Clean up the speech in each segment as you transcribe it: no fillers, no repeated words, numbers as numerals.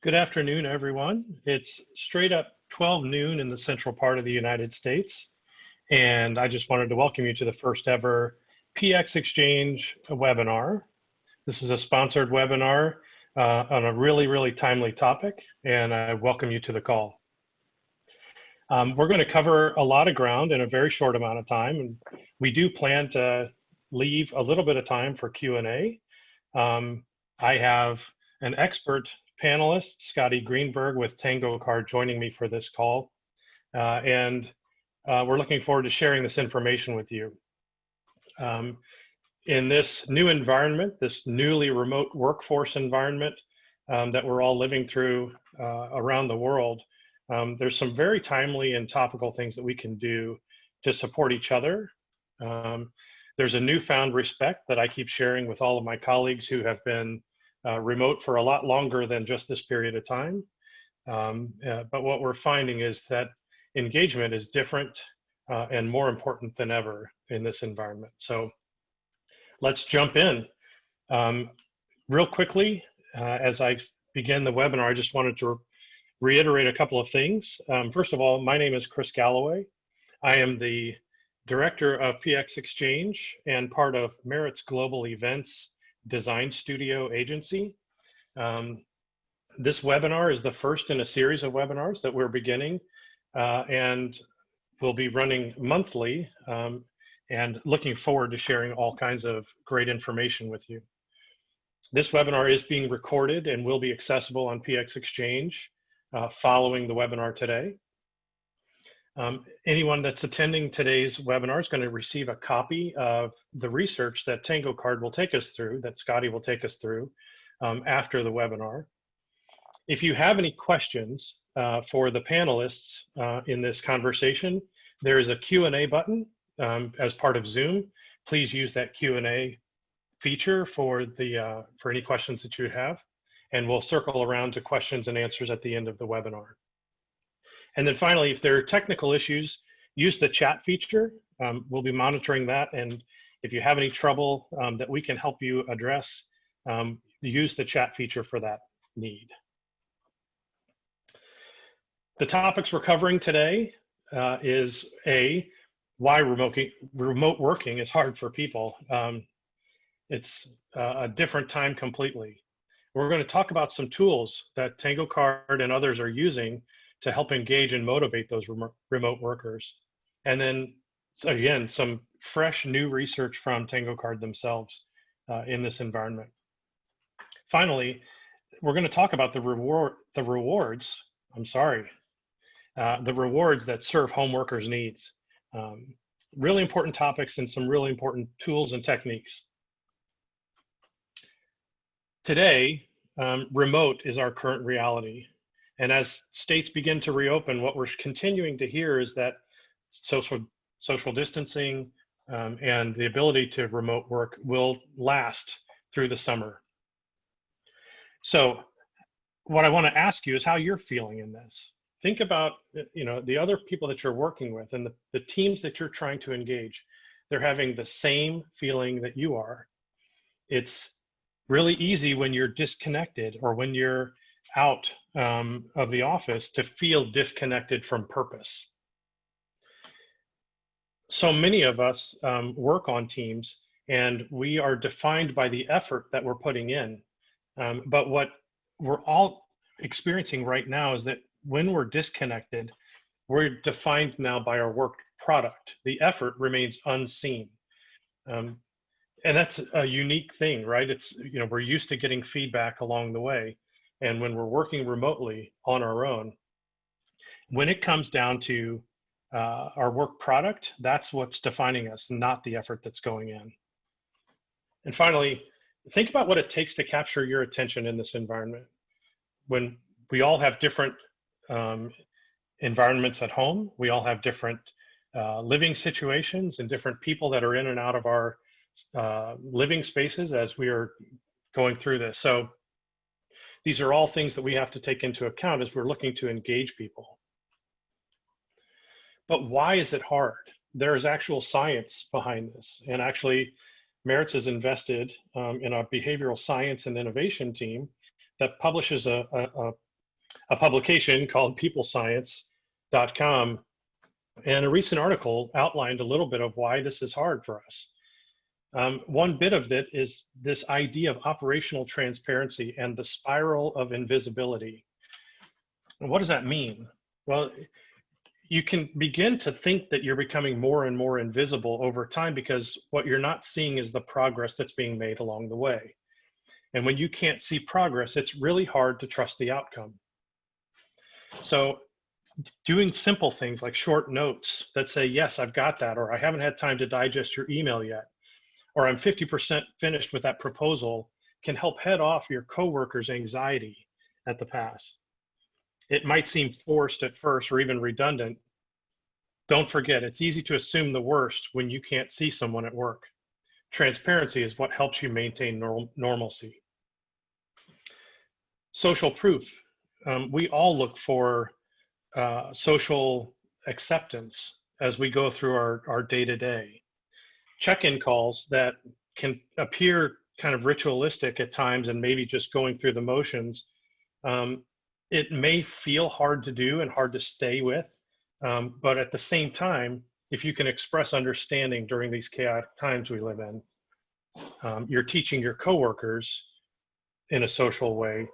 Good afternoon, everyone. It's straight up 12 noon in the central part of the United States, and I just wanted to welcome you to the first ever PX Exchange webinar. This is a sponsored webinar on a really timely topic, and I welcome you to the call. We're going to cover a lot of ground in a very short amount of time, and we do plan to leave a little bit of time for Q&A. I have an expert panelist, Scotty Greenberg with Tango Card, joining me for this call. And we're looking forward to sharing this information with you. In this new environment, this newly remote workforce environment that we're all living through around the world, there's some very timely and topical things that we can do to support each other. There's a newfound respect that I keep sharing with all of my colleagues who have been remote for a lot longer than just this period of time. But what we're finding is that engagement is different and more important than ever in this environment. So let's jump in. Real quickly, as I begin the webinar, I just wanted to reiterate a couple of things. First of all, my name is Chris Galloway. I am the Director of PX Exchange and part of Merit's Global Events Design Studio Agency. This webinar is the first in a series of webinars that we're beginning and we'll be running monthly and looking forward to sharing all kinds of great information with you. This webinar is being recorded and will be accessible on PX Exchange following the webinar today. Anyone that's attending today's webinar is going to receive a copy of the research that Tango Card will take us through, that Scotty will take us through after the webinar. If you have any questions for the panelists in this conversation, there is a Q&A button as part of Zoom. Please use that Q&A feature for any questions that you have, and we'll circle around to questions and answers at the end of the webinar. And then finally, if there are technical issues, use the chat feature. We'll be monitoring that. And if you have any trouble that we can help you address, use the chat feature for that need. The topics we're covering today is why remote working is hard for people. It's a different time completely. We're going to talk about some tools that Tango Card and others are using to help engage and motivate those remote workers. And then, again, some fresh new research from Tango Card themselves in this environment. Finally, we're going to talk about the rewards that serve home workers' needs. Really important topics and some really important tools and techniques. Today, remote is our current reality. And as states begin to reopen, what we're continuing to hear is that social distancing and the ability to remote work will last through the summer. So what I want to ask you is how you're feeling in this. Think about the other people that you're working with and the teams that you're trying to engage. They're having the same feeling that you are. It's really easy when you're disconnected or when you're out of the office to feel disconnected from purpose. So many of us work on teams and we are defined by the effort that we're putting in. But what we're all experiencing right now is that when we're disconnected, we're defined now by our work product. The effort remains unseen. And that's a unique thing, right? It's, we're used to getting feedback along the way. And when we're working remotely on our own, when it comes down to our work product, that's what's defining us, not the effort that's going in. And finally, think about what it takes to capture your attention in this environment. When we all have different environments at home, we all have different living situations and different people that are in and out of our living spaces as we are going through this. So these are all things that we have to take into account as we're looking to engage people. But why is it hard? There is actual science behind this. And actually, Merit's has invested in a behavioral science and innovation team that publishes a a publication called peoplescience.com, and a recent article outlined a little bit of why this is hard for us. One bit of it is this idea of operational transparency and the spiral of invisibility. And what does that mean? Well, you can begin to think that you're becoming more and more invisible over time because what you're not seeing is the progress that's being made along the way. And when you can't see progress, it's really hard to trust the outcome. So doing simple things like short notes that say, yes, I've got that, or I haven't had time to digest your email yet, or I'm 50% finished with that proposal, can help head off your coworkers' anxiety at the pass. It might seem forced at first or even redundant. Don't forget, it's easy to assume the worst when you can't see someone at work. Transparency is what helps you maintain normalcy. Social proof. We all look for social acceptance as we go through our day-to-day. Check-in calls that can appear kind of ritualistic at times and maybe just going through the motions. It may feel hard to do and hard to stay with, but at the same time, if you can express understanding during these chaotic times we live in, you're teaching your coworkers in a social way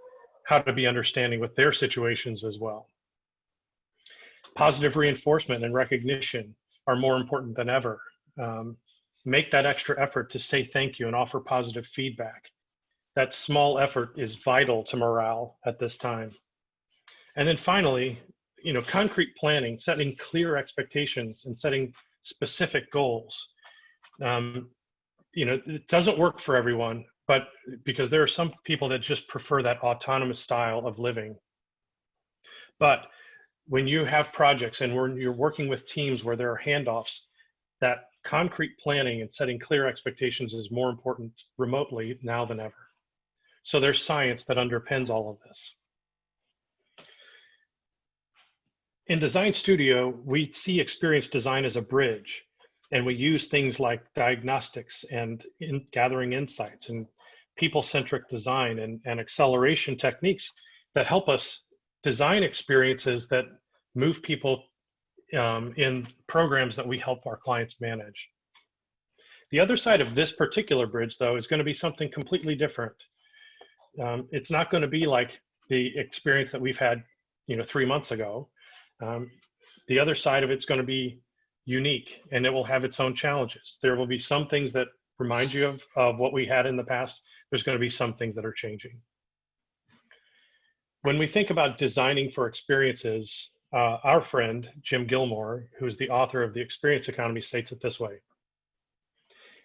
how to be understanding with their situations as well. Positive reinforcement and recognition are more important than ever. Make that extra effort to say thank you and offer positive feedback. That small effort is vital to morale at this time. And then finally, concrete planning, setting clear expectations and setting specific goals. It doesn't work for everyone, but because there are some people that just prefer that autonomous style of living. But when you have projects and when you're working with teams where there are handoffs, that concrete planning and setting clear expectations is more important remotely now than ever. So there's science that underpins all of this. In Design Studio, we see experience design as a bridge, and we use things like diagnostics and gathering insights and people-centric design and acceleration techniques that help us design experiences that move people in programs that we help our clients manage. The other side of this particular bridge, though, is going to be something completely different. It's not going to be like the experience that we've had 3 months ago. The other side of it's going to be unique, and it will have its own challenges. There will be some things that remind you of what we had in the past. There's going to be some things that are changing. When we think about designing for experiences, our friend, Jim Gilmore, who is the author of The Experience Economy, states it this way.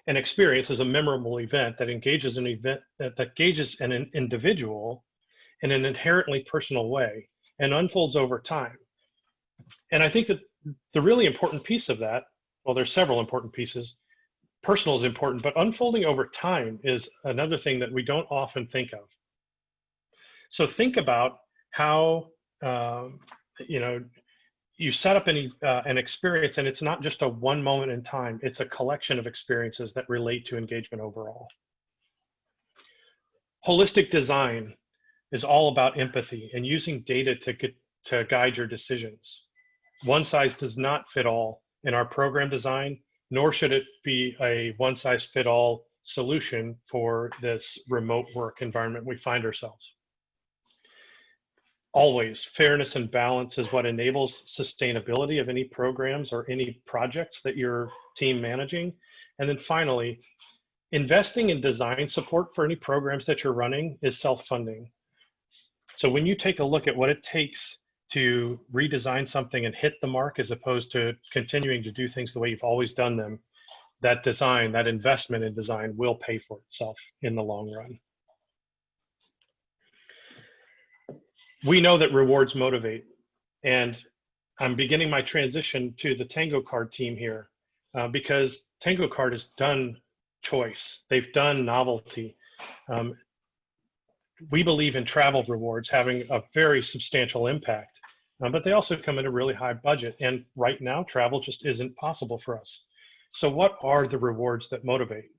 An experience is a memorable event that engages an individual in an inherently personal way and unfolds over time. And I think that the really important piece of that, well, there's several important pieces. Personal is important, but unfolding over time is another thing that we don't often think of. So think about how, you set up an experience, and it's not just a one moment in time, it's a collection of experiences that relate to engagement overall. Holistic design is all about empathy and using data to guide your decisions. One size does not fit all in our program design, nor should it be a one size fit all solution for this remote work environment we find ourselves. Always, fairness and balance is what enables sustainability of any programs or any projects that your team managing. And then finally, investing in design support for any programs that you're running is self-funding. So when you take a look at what it takes to redesign something and hit the mark as opposed to continuing to do things the way you've always done them, that design, that investment in design will pay for itself in the long run. We know that rewards motivate, and I'm beginning my transition to the Tango Card team here because Tango Card has done choice. They've done novelty. We believe in travel rewards having a very substantial impact, but they also come at a really high budget. And right now, travel just isn't possible for us. So what are the rewards that motivate?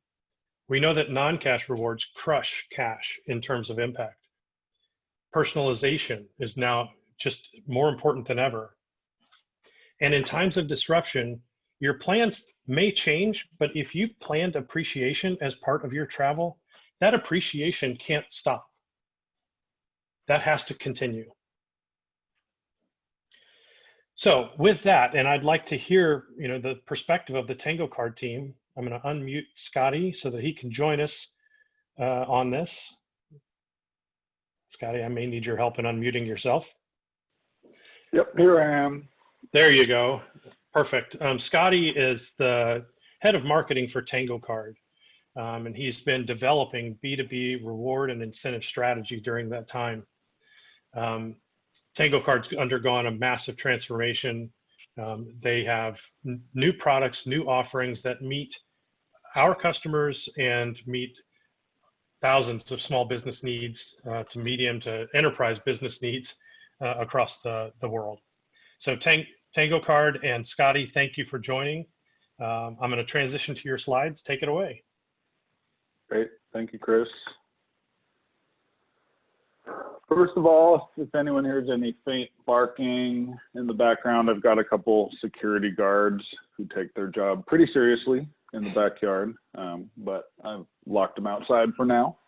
We know that non-cash rewards crush cash in terms of impact. Personalization is now just more important than ever. And in times of disruption, your plans may change, but if you've planned appreciation as part of your travel, that appreciation can't stop. That has to continue. So with that, and I'd like to hear, the perspective of the Tango Card team. I'm going to unmute Scotty so that he can join us on this. Scotty, I may need your help in unmuting yourself. Yep, here I am. There you go. Perfect. Scotty is the head of marketing for Tango Card, and he's been developing B2B reward and incentive strategy during that time. Tango Card's undergone a massive transformation. They have new products, new offerings that meet our customers and meet thousands of small business needs to medium to enterprise business needs across the world. So Tango Card and Scotty, thank you for joining. I'm going to transition to your slides. Take it away. Great. Thank you, Chris. First of all, if anyone hears any faint barking in the background, I've got a couple security guards who take their job pretty seriously in the backyard, but I've locked them outside for now.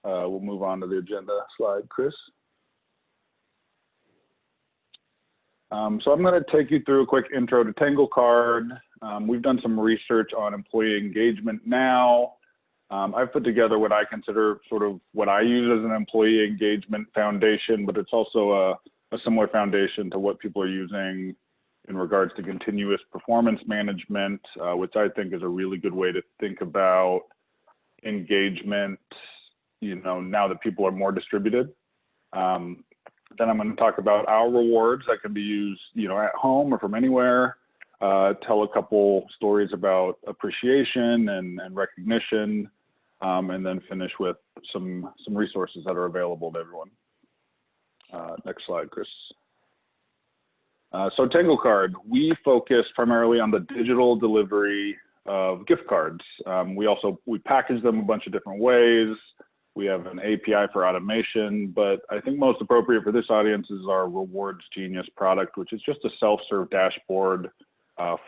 We'll move on to the agenda slide, Chris. So I'm going to take you through a quick intro to Tango Card. We've done some research on employee engagement now. I've put together what I consider sort of what I use as an employee engagement foundation, but it's also a similar foundation to what people are using in regards to continuous performance management, which I think is a really good way to think about engagement, now that people are more distributed. Then I'm going to talk about our rewards that can be used, at home or from anywhere. Tell a couple stories about appreciation and recognition, and then finish with some resources that are available to everyone. Next slide, Chris. So Tango Card, we focus primarily on the digital delivery of gift cards. We package them a bunch of different ways. We have an API for automation, but I think most appropriate for this audience is our Rewards Genius product, which is just a self-serve dashboard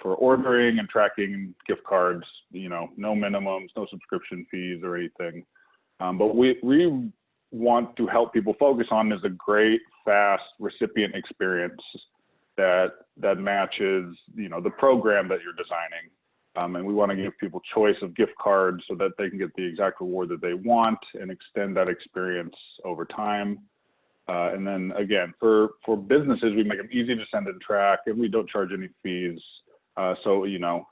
for ordering and tracking gift cards, no minimums, no subscription fees or anything. But we want to help people focus on is a great, fast recipient experience that matches, the program that you're designing. And we want to give people choice of gift cards so that they can get the exact reward that they want and extend that experience over time. And then again, for businesses, we make them easy to send and track, and we don't charge any fees. So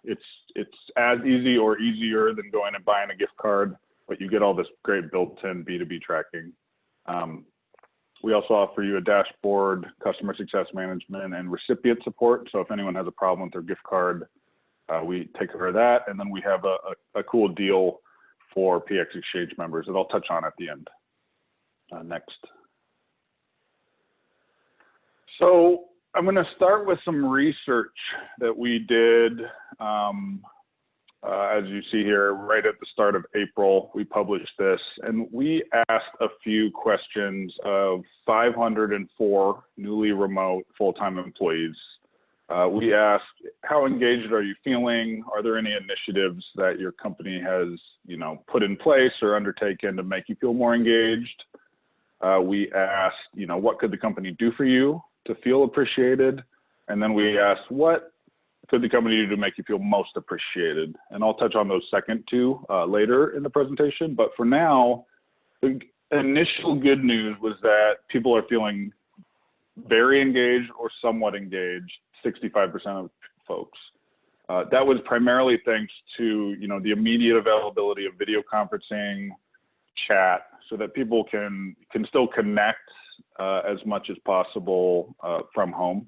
it's as easy or easier than going and buying a gift card, but you get all this great built-in B2B tracking. We also offer you a dashboard, customer success management, and recipient support. So if anyone has a problem with their gift card, we take care of that. And then we have a cool deal for PX Exchange members that I'll touch on at the end. Next. So I'm going to start with some research that we did. As you see here, right at the start of April, we published this, and we asked a few questions of 504 newly remote full-time employees. We asked, how engaged are you feeling? Are there any initiatives that your company has, put in place or undertaken to make you feel more engaged? We asked, what could the company do for you to feel appreciated? And then we asked, what could the company do to make you feel most appreciated? And I'll touch on those second two later in the presentation. But for now, the initial good news was that people are feeling very engaged or somewhat engaged, 65% of folks. That was primarily thanks to the immediate availability of video conferencing, chat, so that people can still connect as much as possible from home.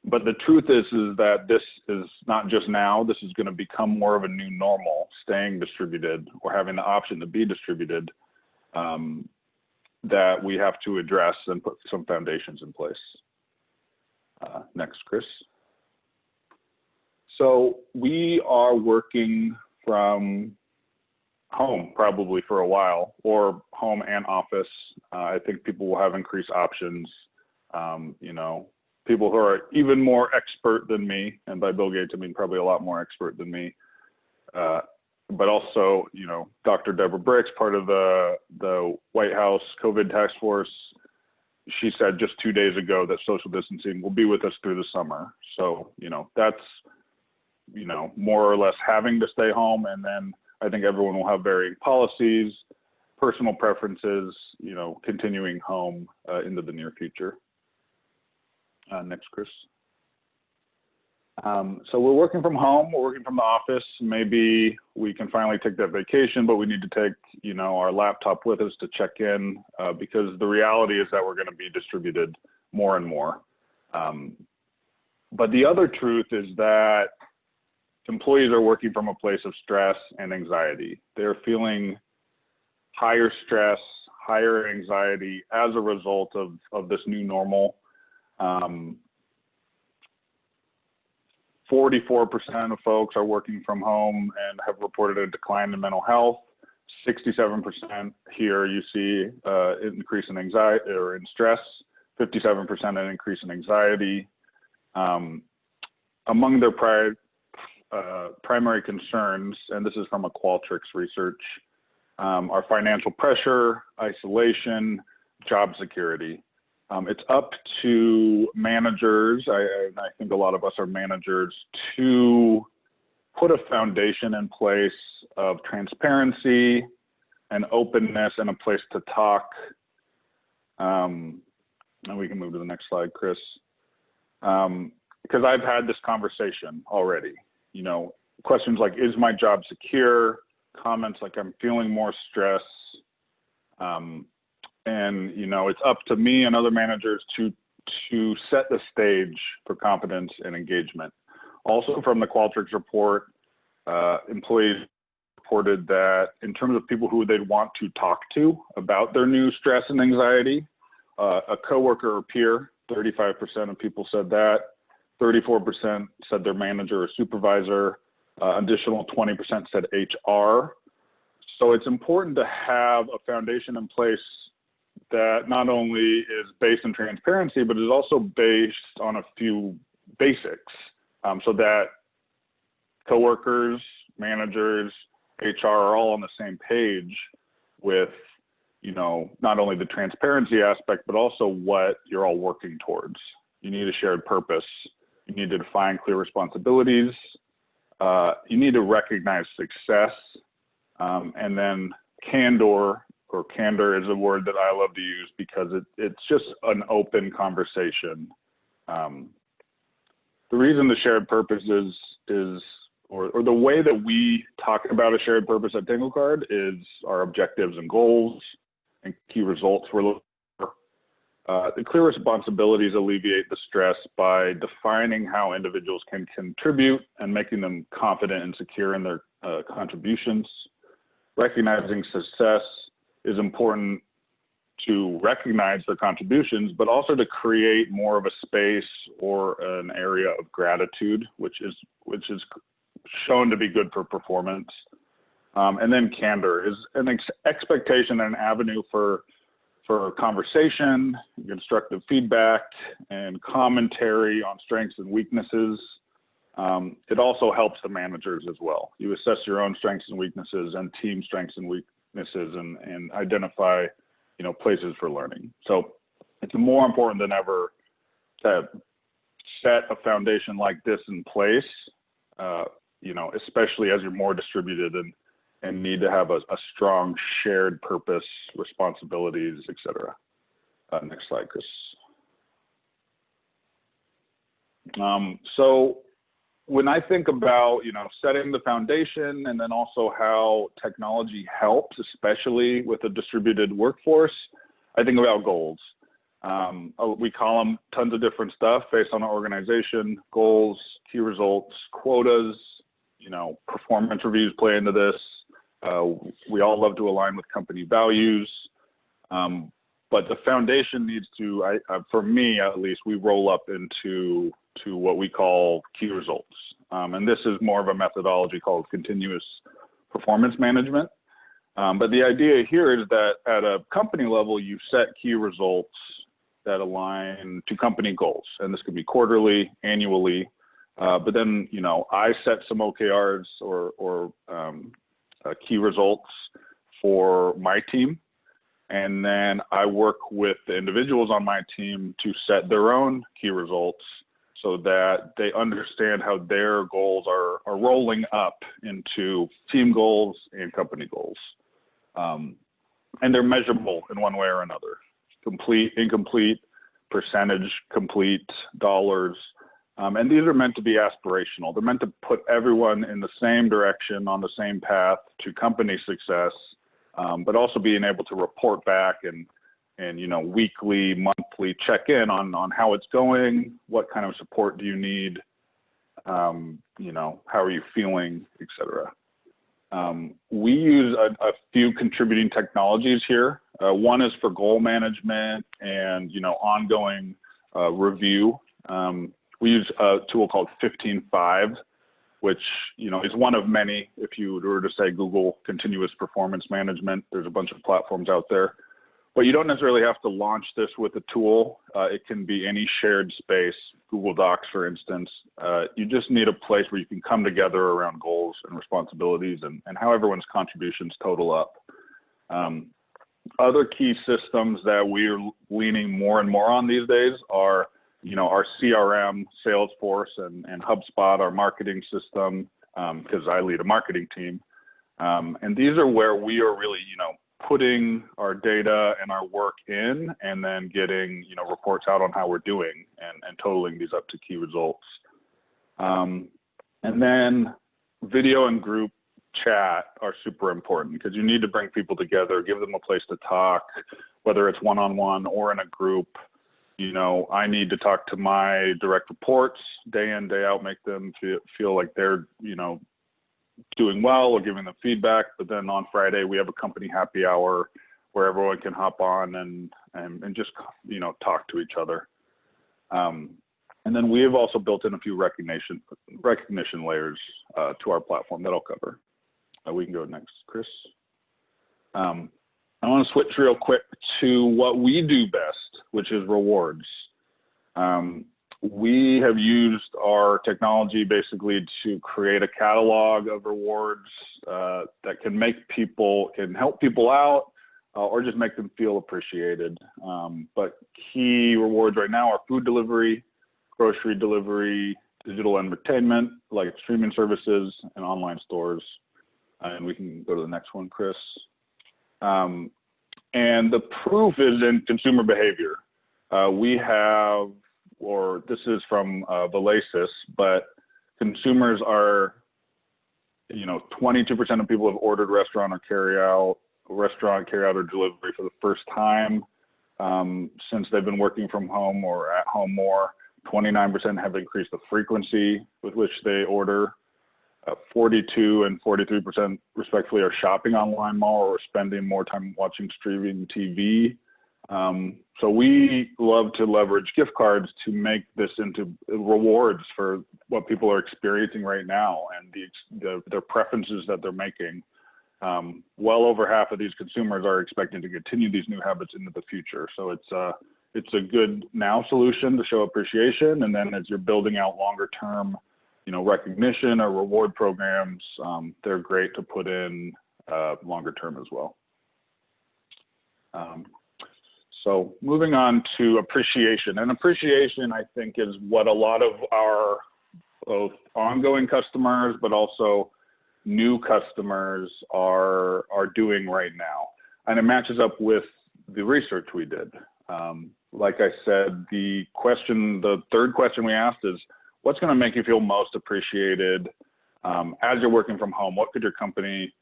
But the truth is that this is not just now, this is going to become more of a new normal, staying distributed or having the option to be distributed, that we have to address and put some foundations in place. Next, Chris. So we are working from home probably for a while, or home and office. I think people will have increased options. You know, people who are even more expert than me, and by Bill Gates I mean probably a lot more expert than me, but also, you know, Dr. Deborah Bricks, part of the White House COVID task force, she said just 2 days ago that social distancing will be with us through the summer. So, you know, that's, you know, more or less having to stay home. And then I think everyone will have varying policies, personal preferences, you know, continuing home into the near future. Next, Chris. So we're working from home, we're working from the office. Maybe we can finally take that vacation, but we need to take, you know, our laptop with us to check in, because the reality is that we're going to be distributed more and more. But the other truth is that employees are working from a place of stress and anxiety. They're feeling higher stress, higher anxiety as a result of this new normal. 44% of folks are working from home and have reported a decline in mental health. 67% here you see increase in anxiety or in stress. 57% an increase in anxiety. Among their primary concerns, and this is from a Qualtrics research, are financial pressure, isolation, job security. It's up to managers, I think a lot of us are managers, to put a foundation in place of transparency and openness and a place to talk. And we can move to the next slide, Chris. Because I've had this conversation already. You know, questions like, is my job secure? Comments like, I'm feeling more stress. And, you know, it's up to me and other managers to set the stage for confidence and engagement. Also from the Qualtrics report, employees reported that in terms of people who they'd want to talk to about their new stress and anxiety, a coworker or peer, 35% of people said that, 34% said their manager or supervisor, additional 20% said HR. So it's important to have a foundation in place that not only is based in transparency, but is also based on a few basics, so that coworkers, managers, HR are all on the same page with, you know, not only the transparency aspect, but also what you're all working towards. You need a shared purpose. You need to define clear responsibilities. You need to recognize success, and then candor is a word that I love to use because it's just an open conversation. The reason the shared purpose or the way that we talk about a shared purpose at Tango Card is our objectives and goals and key results we're looking for. The clear responsibilities alleviate the stress by defining how individuals can contribute and making them confident and secure in their contributions. Recognizing success is important to recognize their contributions, but also to create more of a space or an area of gratitude, which is shown to be good for performance. And then candor is an expectation and an avenue for conversation, constructive feedback, and commentary on strengths and weaknesses. It also helps the managers as well. You assess your own strengths and weaknesses and team strengths and weaknesses and identify, you know, places for learning. So it's more important than ever to set a foundation like this in place, you know, especially as you're more distributed and need to have a strong shared purpose, responsibilities, etc. Next slide, Chris. So when I think about, you know, setting the foundation and then also how technology helps, especially with a distributed workforce, I think about goals. We call them tons of different stuff based on our organization: goals, key results, quotas, you know, performance reviews play into this. We all love to align with company values, but the foundation needs to, for me at least, we roll up into what we call key results. And this is more of a methodology called continuous performance management. But the idea here is that at a company level, you set key results that align to company goals. And this could be quarterly, annually. But then, you know, I set some OKRs or key results for my team. And then I work with the individuals on my team to set their own key results so that they understand how their goals are rolling up into team goals and company goals. And they're measurable in one way or another. Complete, incomplete, percentage, complete, dollars. And these are meant to be aspirational. They're meant to put everyone in the same direction, on the same path to company success, but also being able to report back and you know, weekly, monthly check in on how it's going, what kind of support do you need, you know, how are you feeling, et cetera. We use a few contributing technologies here. One is for goal management and, you know, ongoing review. We use a tool called 15.5, which, you know, is one of many. If you were to say Google continuous performance management, there's a bunch of platforms out there. But you don't necessarily have to launch this with a tool. It can be any shared space, Google Docs, for instance. You just need a place where you can come together around goals and responsibilities and how everyone's contributions total up. Other key systems that we're leaning more and more on these days are, you know, our CRM, Salesforce, and HubSpot, our marketing system, because I lead a marketing team. And these are where we are really, you know, putting our data and our work in and then getting, you know, reports out on how we're doing and totaling these up to key results. And then video and group chat are super important because you need to bring people together, give them a place to talk, whether it's one-on-one or in a group. You know, I need to talk to my direct reports day in, day out, make them feel like they're, you know, doing well or giving them feedback. But then on Friday, we have a company happy hour where everyone can hop on and just, you know, talk to each other. And then we have also built in a few recognition layers to our platform that I'll cover. We can go next, Chris. I want to switch real quick to what we do best, which is rewards. We have used our technology basically to create a catalog of rewards that can help people out or just make them feel appreciated. But key rewards right now are food delivery, grocery delivery, digital entertainment like streaming services, and online stores. And we can go to the next one, Chris. And the proof is in consumer behavior. We have, or this is from Valasis, but consumers are, you know, 22% of people have ordered restaurant carry out or delivery for the first time since they've been working from home or at home more. 29% have increased the frequency with which they order. 42 and 43% respectively are shopping online more or spending more time watching streaming TV. So we love to leverage gift cards to make this into rewards for what people are experiencing right now and their preferences that they're making. Well over half of these consumers are expecting to continue these new habits into the future. So it's a good now solution to show appreciation, and then as you're building out longer term, you know, recognition or reward programs, they're great to put in longer term as well. So moving on to appreciation. And appreciation, I think, is what a lot of our both ongoing customers, but also new customers are doing right now. And it matches up with the research we did. Like I said, the third question we asked is, what's going to make you feel most appreciated as you're working from home? What could your company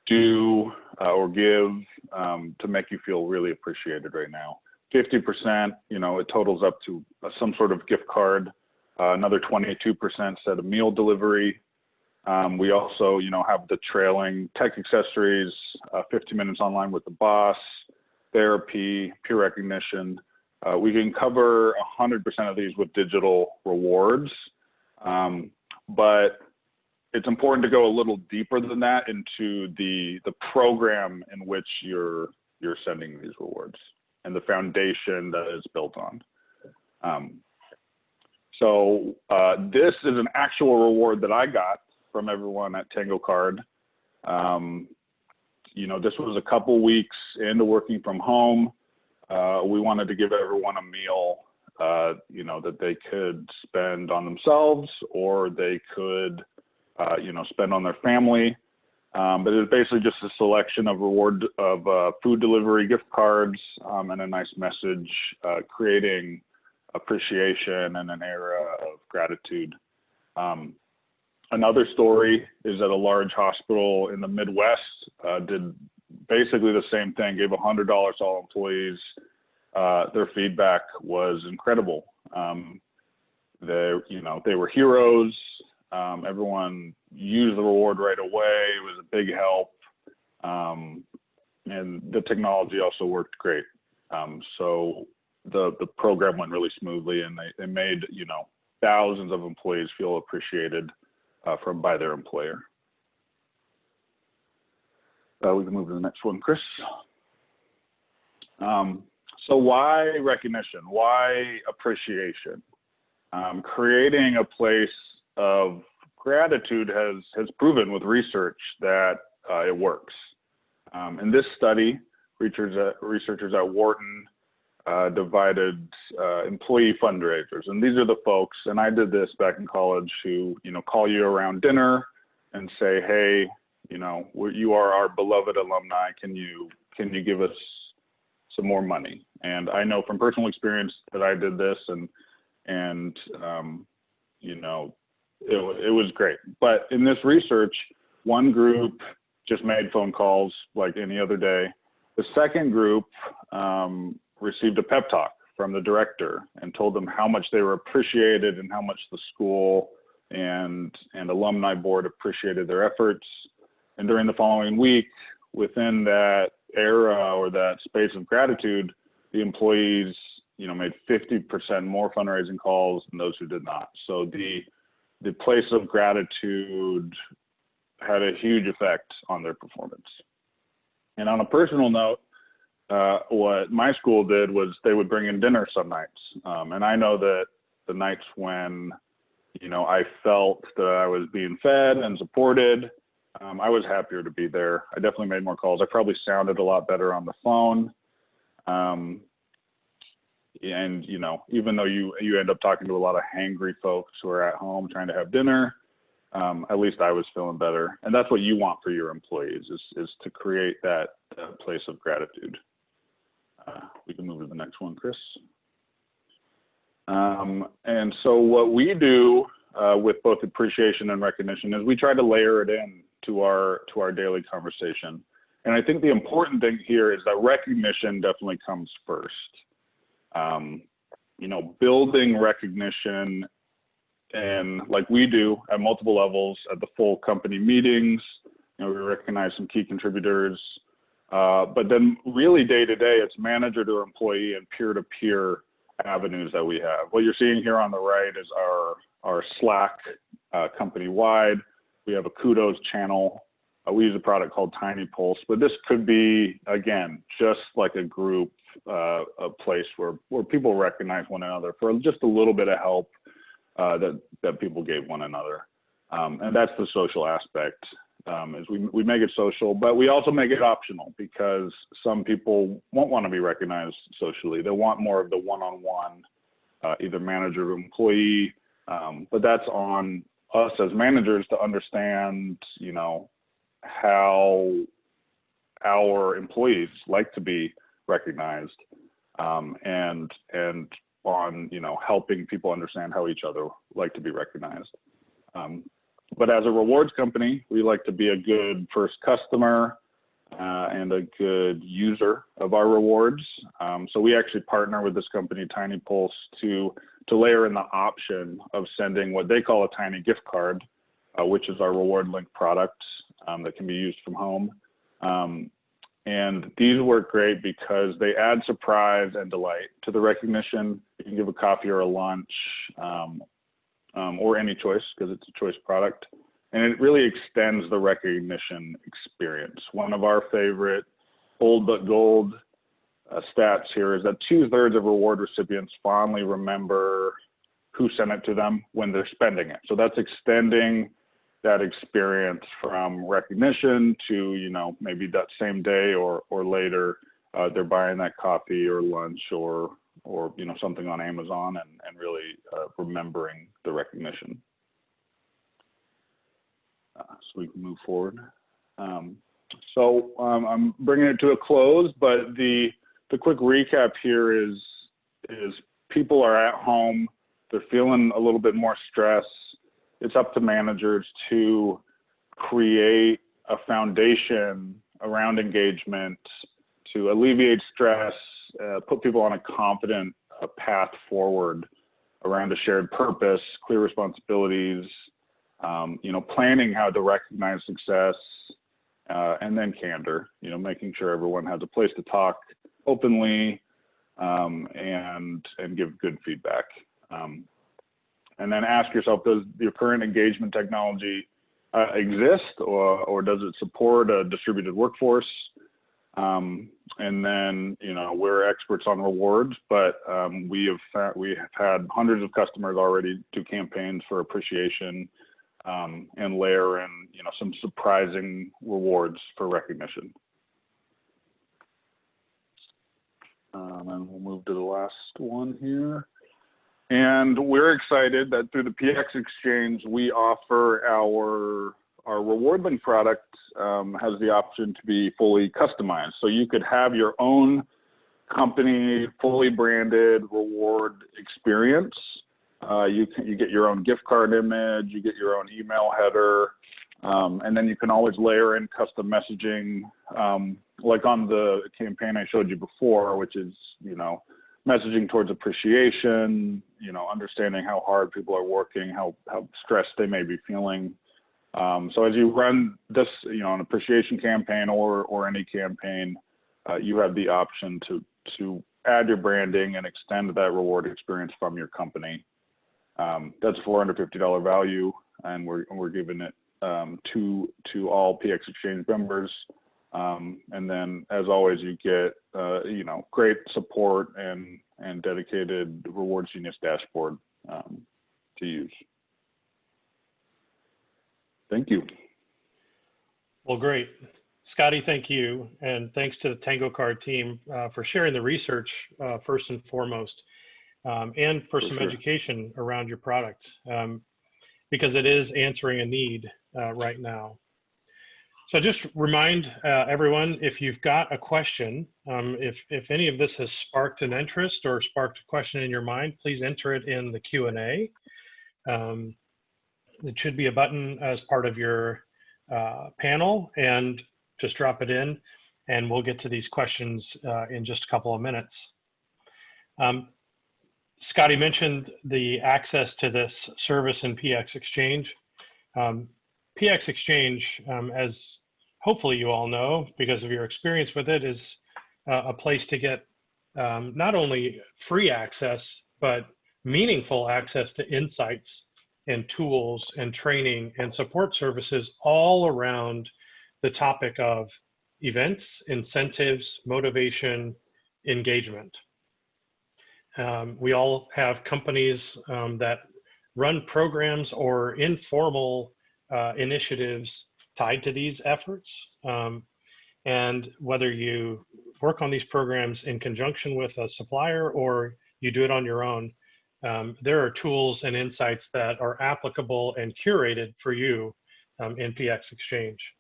do or give to make you feel really appreciated right now? 50%, you know, it totals up to some sort of gift card. Another 22% said a meal delivery. We also, you know, have the trailing tech accessories, 50 minutes online with the boss, therapy, peer recognition. We can cover 100% of these with digital rewards, but it's important to go a little deeper than that into the program in which you're sending these rewards and the foundation that it's built on. This is an actual reward that I got from everyone at Tango Card. You know, this was a couple weeks into working from home. We wanted to give everyone a meal, you know, that they could spend on themselves, or they could, you know, spend on their family. But it was basically just a selection of food delivery gift cards, and a nice message, creating appreciation and an era of gratitude. Another story is that a large hospital in the Midwest did basically the same thing, gave $100 to all employees. Their feedback was incredible. They were heroes. Everyone used the reward right away. It was a big help. And the technology also worked great. So the program went really smoothly, and they made, you know, thousands of employees feel appreciated by their employer. We can move to the next one, Chris. So why recognition? Why appreciation? Creating a place of gratitude has proven with research that it works. In this study, researchers at Wharton divided employee fundraisers, and these are the folks, and I did this back in college, who, you know, call you around dinner and say, hey, you know, you are our beloved alumni. Can you give us some more money? And I know from personal experience that I did this, and you know, it was great. But in this research, one group just made phone calls like any other day. The second group received a pep talk from the director and told them how much they were appreciated and how much the school and alumni board appreciated their efforts. And during the following week, within that era or that space of gratitude, the employees, you know, made 50% more fundraising calls than those who did not. So the place of gratitude had a huge effect on their performance. And on a personal note, what my school did was they would bring in dinner some nights. And I know that the nights when, you know, I felt that I was being fed and supported, I was happier to be there. I definitely made more calls. I probably sounded a lot better on the phone. And, you know, even though you end up talking to a lot of hangry folks who are at home trying to have dinner, at least I was feeling better. And that's what you want for your employees, is to create that place of gratitude. We can move to the next one, Chris. And so what we do with both appreciation and recognition is we try to layer it in to our daily conversation. And I think the important thing here is that recognition definitely comes first. You know, building recognition, and like we do at multiple levels, at the full company meetings, you know, we recognize some key contributors, but then really day to day, it's manager to employee and peer-to-peer avenues that we have. What you're seeing here on the right is our Slack company-wide. We have a kudos channel. We use a product called Tiny Pulse, but this could be, again, just like a group, a place where people recognize one another for just a little bit of help that people gave one another. And that's the social aspect, is we make it social, but we also make it optional, because some people won't want to be recognized socially. They want more of the one-on-one, either manager or employee, but that's on us as managers to understand, you know, how our employees like to be recognized, and on, you know, helping people understand how each other like to be recognized. But as a rewards company, we like to be a good first customer and a good user of our rewards. So we actually partner with this company, Tiny Pulse, to layer in the option of sending what they call a tiny gift card, which is our reward link product that can be used from home. And these work great because they add surprise and delight to the recognition. You can give a coffee or a lunch, or any choice, because it's a choice product. and it really extends the recognition experience. One of our favorite old but gold stats here is that 2/3 of reward recipients fondly remember who sent it to them when they're spending it. So that's extending that experience from recognition to, you know, maybe that same day or later, they're buying that coffee or lunch or you know, something on Amazon and really remembering the recognition. So we can move forward. So I'm bringing it to a close, but the quick recap here is people are at home, they're feeling a little bit more stress. It's up to managers to create a foundation around engagement to alleviate stress, put people on a confident path forward around a shared purpose, clear responsibilities, you know, planning how to recognize success, and then candor, you know, making sure everyone has a place to talk openly and give good feedback. And then ask yourself, does your current engagement technology exist, or does it support a distributed workforce? And then, you know, we're experts on rewards, but we have had hundreds of customers already do campaigns for appreciation and layer in, you know, some surprising rewards for recognition. And we'll move to the last one here. And we're excited that through the PX Exchange, we offer our Reward Link product has the option to be fully customized. So you could have your own company, fully branded reward experience. You get your own gift card image, you get your own email header, and then you can always layer in custom messaging, like on the campaign I showed you before, which is, you know, messaging towards appreciation, you know, understanding how hard people are working, how stressed they may be feeling. So as you run this, you know, an appreciation campaign or any campaign, you have the option to add your branding and extend that reward experience from your company. That's a $450 value, and we're giving it to all PX Exchange members. And then, as always, you get you know, great support and dedicated Reward Genius dashboard to use. Thank you. Well, great. Scotty, thank you. And thanks to the Tango Card team for sharing the research first and foremost, and for some education around your product, because it is answering a need right now. So just remind everyone, if you've got a question, if any of this has sparked an interest or sparked a question in your mind, please enter it in the Q&A. It should be a button as part of your panel, and just drop it in and we'll get to these questions in just a couple of minutes. Scotty mentioned the access to this service in PX Exchange. PX Exchange, as hopefully you all know because of your experience with it, is a place to get not only free access, but meaningful access to insights and tools and training and support services all around the topic of events, incentives, motivation, engagement. We all have companies that run programs or informal initiatives tied to these efforts. And whether you work on these programs in conjunction with a supplier or you do it on your own, there are tools and insights that are applicable and curated for you in PX Exchange.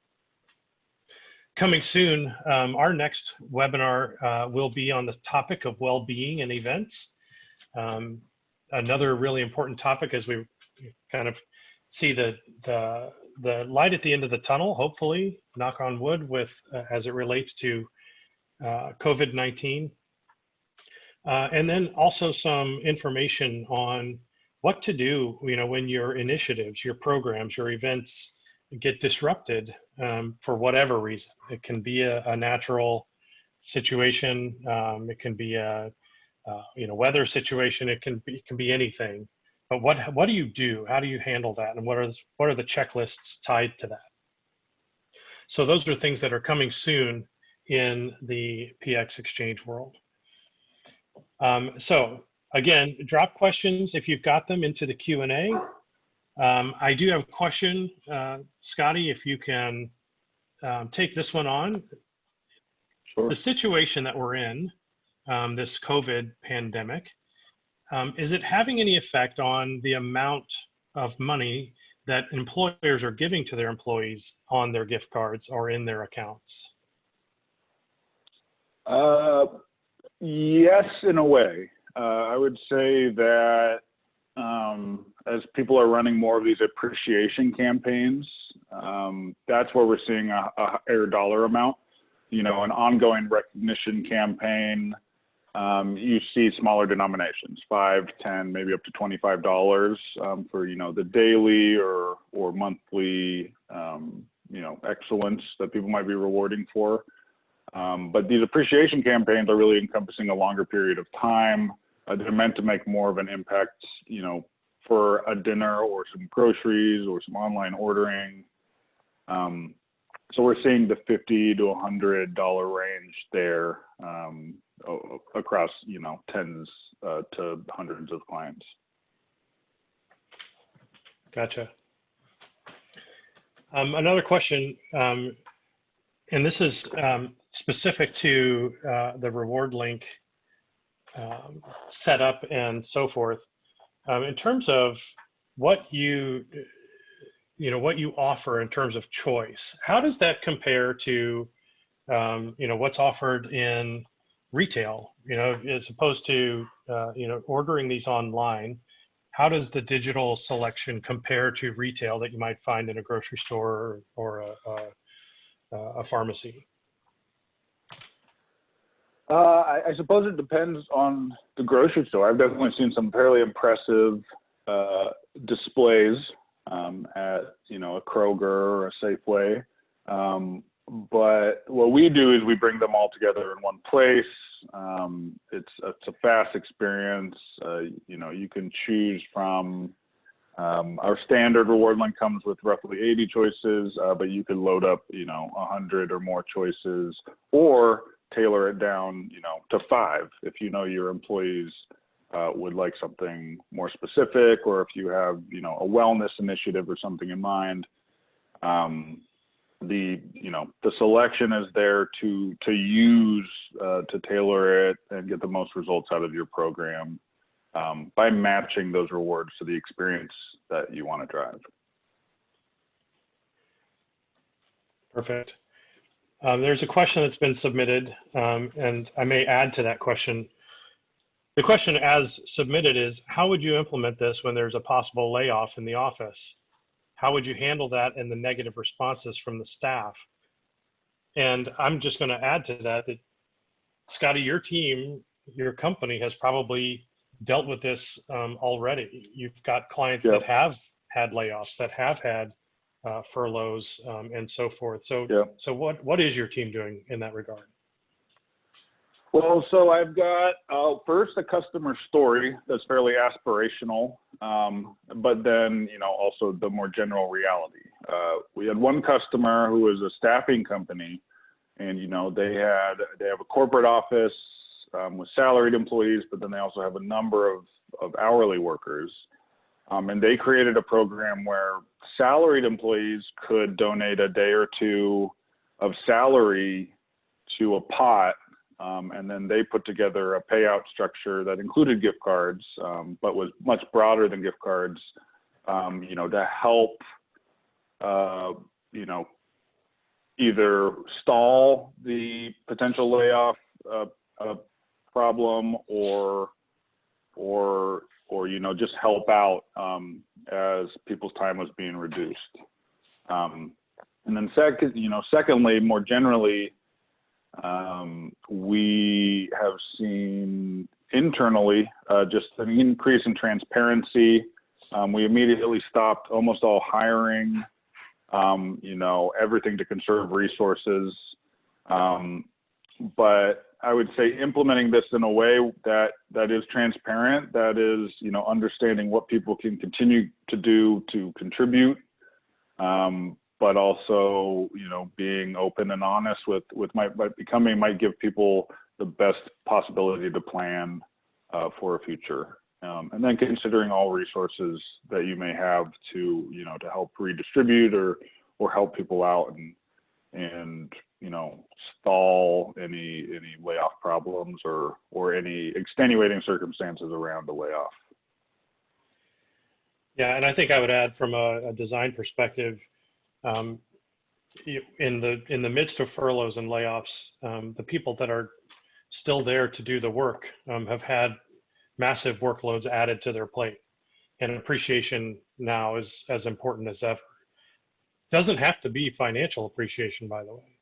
Coming soon, our next webinar will be on the topic of well-being and events. Another really important topic as we kind of see the light at the end of the tunnel, hopefully, knock on wood, with as it relates to COVID-19. And then also some information on what to do, you know, when your initiatives, your programs, your events get disrupted for whatever reason. It can be a natural situation. It can be a you know, weather situation. It can be anything. But what do you do? How do you handle that? And what are the checklists tied to that? So those are things that are coming soon in the PX Exchange world. So again, drop questions if you've got them into the Q&A. I do have a question, Scotty, if you can take this one on. Sure. The situation that we're in, this COVID pandemic, is it having any effect on the amount of money that employers are giving to their employees on their gift cards or in their accounts? Yes, in a way. I would say that as people are running more of these appreciation campaigns, that's where we're seeing a higher dollar amount. You know, an ongoing recognition campaign, you see smaller denominations, $5, $10, maybe up to $25 for, you know, the daily or monthly, you know, excellence that people might be rewarding for. But these appreciation campaigns are really encompassing a longer period of time. They're meant to make more of an impact, you know, for a dinner or some groceries or some online ordering. So we're seeing the $50 to $100 range there across, you know, tens to hundreds of clients. Gotcha. Another question, and this is specific to the reward link setup and so forth. In terms of what you offer in terms of choice, how does that compare to you know, what's offered in retail? You know, as opposed to you know, ordering these online, how does the digital selection compare to retail that you might find in a grocery store or a pharmacy? I suppose it depends on the grocery store. I've definitely seen some fairly impressive displays at, you know, a Kroger or a Safeway. But what we do is we bring them all together in one place. It's a fast experience. You know, you can choose from our standard reward link comes with roughly 80 choices, but you could load up, you know, 100 or more choices, or tailor it down, you know, to 5 if you know your employees would like something more specific, or if you have, you know, a wellness initiative or something in mind. The selection is there to use to tailor it and get the most results out of your program by matching those rewards to the experience that you want to drive. Perfect. There's a question that's been submitted, and I may add to that question. The question as submitted is, how would you implement this when there's a possible layoff in the office? How would you handle that and the negative responses from the staff? And I'm just going to add to that, Scotty, your team, your company has probably dealt with this already. You've got clients that have had layoffs, that have had furloughs and so forth. So, so what is your team doing in that regard? Well, so I've got first a customer story that's fairly aspirational, but then, you know, also the more general reality. We had one customer who was a staffing company, and, you know, they have a corporate office with salaried employees, but then they also have a number of hourly workers. And they created a program where salaried employees could donate a day or two of salary to a pot. And then they put together a payout structure that included gift cards, but was much broader than gift cards, you know, to help, you know, either stall the potential layoff problem or, you know, just help out as people's time was being reduced. And then secondly, more generally, we have seen internally just an increase in transparency. We immediately stopped almost all hiring, you know, everything to conserve resources. But I would say implementing this in a way that is transparent, that is, understanding what people can continue to do to contribute, but also, being open and honest with might give people the best possibility to plan for a future. And then considering all resources that you may have to, to help redistribute or help people out and stall any layoff problems or any extenuating circumstances around the layoff. Yeah, and I think I would add from a design perspective, in the midst of furloughs and layoffs, the people that are still there to do the work have had massive workloads added to their plate, and appreciation now is as important as ever. Doesn't have to be financial appreciation, by the way.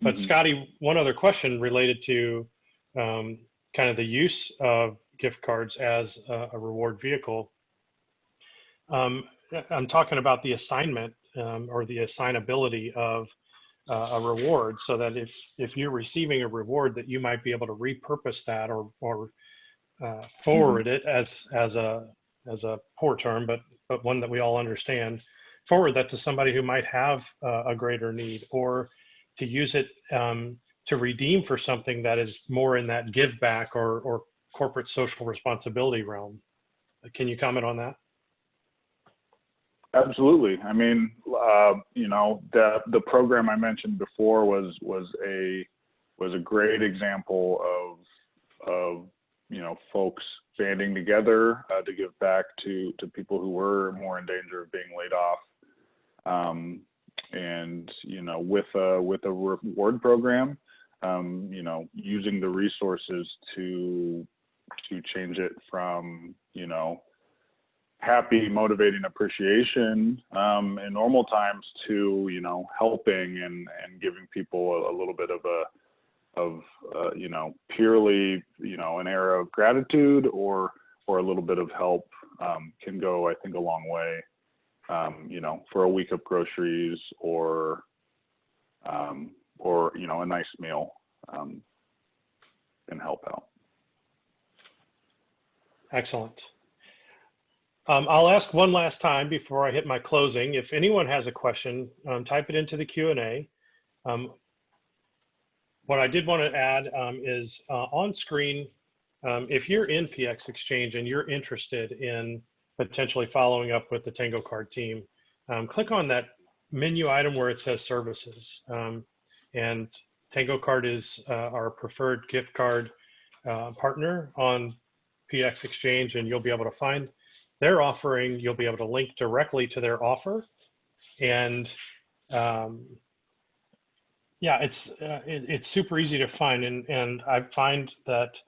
But Scotty, one other question related to kind of the use of gift cards as a reward vehicle. I'm talking about the assignment or the assignability of a reward, so that if you're receiving a reward, that you might be able to repurpose that or forward it as a poor term, but one that we all understand. Forward that to somebody who might have a greater need, or to use it to redeem for something that is more in that give back or corporate social responsibility realm. Can you comment on that? Absolutely. I mean, the program I mentioned before was a great example of folks banding together to give back to people who were more in danger of being laid off. And with a reward program, using the resources to change it from happy, motivating appreciation in normal times to helping and giving people a little bit of purely an era of gratitude or a little bit of help can go, I think, a long way. For a week of groceries or a nice meal can help out. Excellent. I'll ask one last time before I hit my closing. If anyone has a question, type it into the Q&A. What I did want to add is on screen, if you're in PX Exchange and you're interested in potentially following up with the Tango Card team, click on that menu item where it says services. And Tango Card is our preferred gift card partner on PX Exchange, and you'll be able to find their offering. You'll be able to link directly to their offer. And yeah, it's super easy to find. And I find that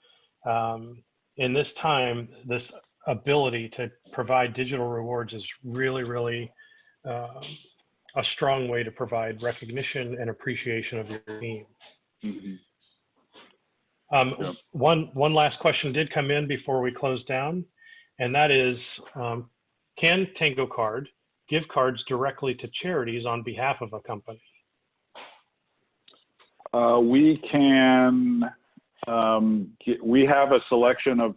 in this time, this ability to provide digital rewards is really, really a strong way to provide recognition and appreciation of your team. Yep. One last question did come in before we close down, and that is, can Tango Card give cards directly to charities on behalf of a company? We can. We have a selection of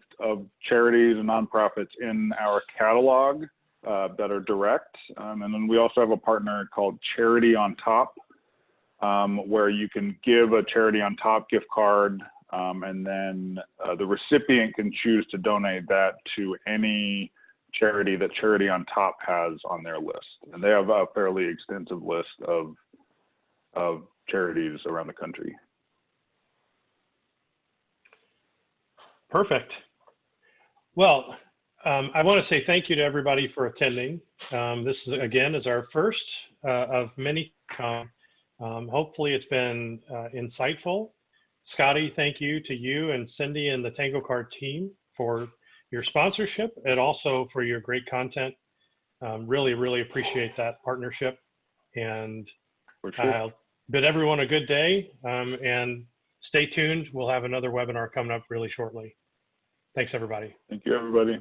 charities and nonprofits in our catalog that are direct. And then we also have a partner called Charity on Top, where you can give a Charity on Top gift card, and then the recipient can choose to donate that to any charity that Charity on Top has on their list. And they have a fairly extensive list of charities around the country. Perfect. Well, I want to say thank you to everybody for attending. This is, again, is our first of many. Hopefully it's been insightful. Scotty, thank you to you and Cindy and the Tango Card team for your sponsorship and also for your great content. Really, really appreciate that partnership. And I'll bid everyone a good day, and stay tuned. We'll have another webinar coming up really shortly. Thanks, everybody. Thank you, everybody.